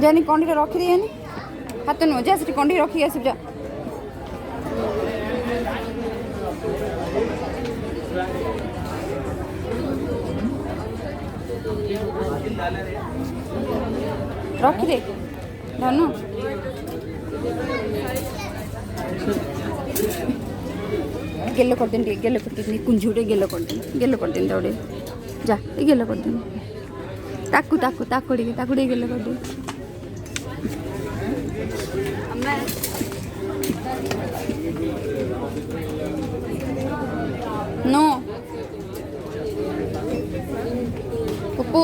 जानी कंडी रखी दे जानी हाथ नुह जा से कंडी रखी आस जा रखी दे धनु गेलो कर दिन गेलो कर दिन कुंझुटे गेलो कर दिन दौड़े जा गेलो कर दिन ताकू ताकू ताकुड़ी ताकुड़ी गेलो कर दिन नो पुप्पू